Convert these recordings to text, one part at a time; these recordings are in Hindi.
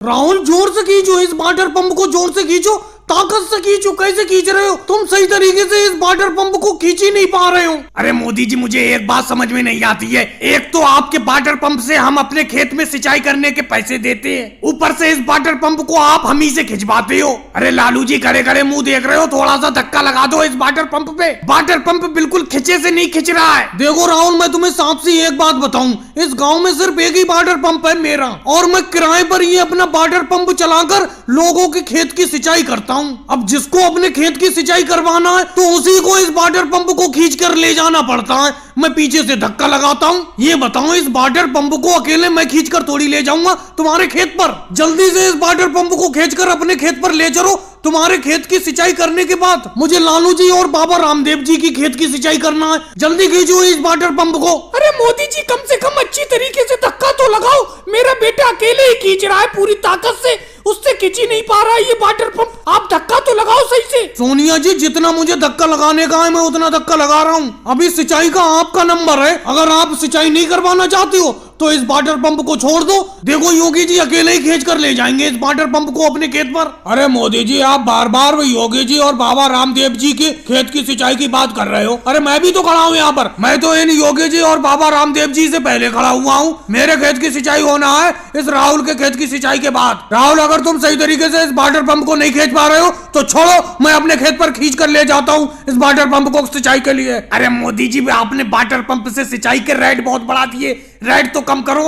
राहुल जोर से खींचो, इस वाटर पंप को जोर से खींचो, ताकत से खींचो। कैसे खींच रहे हो तुम? सही तरीके से इस वाटर पंप को खींच ही नहीं पा रहे हो। अरे मोदी जी, मुझे एक बात समझ में नहीं आती है। एक तो आपके वाटर पंप से हम अपने खेत में सिंचाई करने के पैसे देते हैं, ऊपर से इस वाटर पंप को आप हम ही से खिंचवाते हो। अरे लालू जी, खड़े खड़े मुंह देख रहे हो, थोड़ा सा धक्का लगा दो इस वाटर पंप पे। वाटर पंप बिल्कुल खिंचे से नहीं खिंच रहा है। देखो राहुल, मैं तुम्हें साफ सी एक बात बताऊं, इस गांव में सिर्फ एक ही वाटर पंप है मेरा, और मैं किराए पर ये अपना वाटर पंप चलाकर लोगों के खेत की सिंचाई करता हूं। अब जिसको अपने खेत की सिंचाई करवाना है तो उसी को इस वाटर पंप को खींच कर ले जाना पड़ता है। मैं पीछे से धक्का लगाता हूँ। ये बताओ, इस वाटर पंप को अकेले मैं खींच कर थोड़ी ले जाऊंगा तुम्हारे खेत पर। जल्दी से इस वाटर पंप को खींचकर अपने खेत पर ले चलो। तुम्हारे खेत की सिंचाई करने के बाद मुझे लालू जी और बाबा रामदेव जी की खेत की सिंचाई करना है। जल्दी खींचो इस वाटर पंप को। अरे मोदी जी, कम से कम अच्छी तरीके से धक्का तो लगाओ। मेरा बेटा अकेले ही खींच रहा है पूरी ताकत से, उससे खींच ही नहीं पा रहा है ये वाटर पंप। आप धक्का तो लगाओ सही से। सोनिया जी, जितना मुझे धक्का लगाने का है मैं उतना धक्का लगा रहा हूँ। अभी सिंचाई का आपका नंबर है। अगर आप सिंचाई नहीं करवाना चाहती हो तो इस वाटर पंप को छोड़ दो। देखो योगी जी अकेले ही खींच कर ले जाएंगे इस वाटर पंप को अपने खेत पर। अरे मोदी जी, आप बार बार योगी जी और बाबा रामदेव जी के खेत की सिंचाई की बात कर रहे हो। अरे मैं भी तो खड़ा हूँ यहाँ पर। मैं तो इन योगी जी और बाबा रामदेव जी से पहले खड़ा हुआ हूँ। मेरे खेत की सिंचाई होना है इस राहुल के खेत की सिंचाई के बाद। राहुल, अगर तुम सही तरीके से इस वाटर पंप को नहीं खींच पा रहे हो तो छोड़ो, मैं अपने खेत पर खींच कर ले जाता हूँ इस वाटर पंप को सिंचाई के लिए। अरे मोदी जी, आपने वाटर पंप से सिंचाई के रेट बहुत बढ़ा दिए। रेट तो कम करो।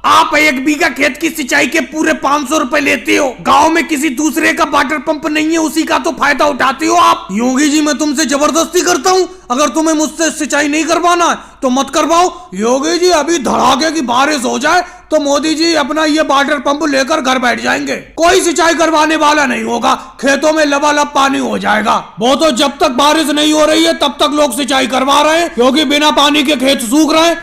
आप 1 बीघा खेत की सिंचाई के पूरे 500 रुपए लेते हो। गांव में किसी दूसरे का वाटर पंप नहीं है, उसी का तो फायदा उठाते हो आप। योगी जी, मैं तुमसे जबरदस्ती करता हूँ? अगर तुम्हें मुझसे सिंचाई नहीं करवाना है तो मत करवाओ। योगी जी, अभी धड़ाके की बारिश हो जाए तो मोदी जी अपना ये वाटर पंप लेकर घर बैठ जाएंगे। कोई सिंचाई करवाने वाला नहीं होगा, खेतों में लबालब पानी हो जाएगा। वो तो जब तक बारिश नहीं हो रही है तब तक लोग सिंचाई करवा रहे हैं, क्योंकि बिना पानी के खेत सूख रहे हैं।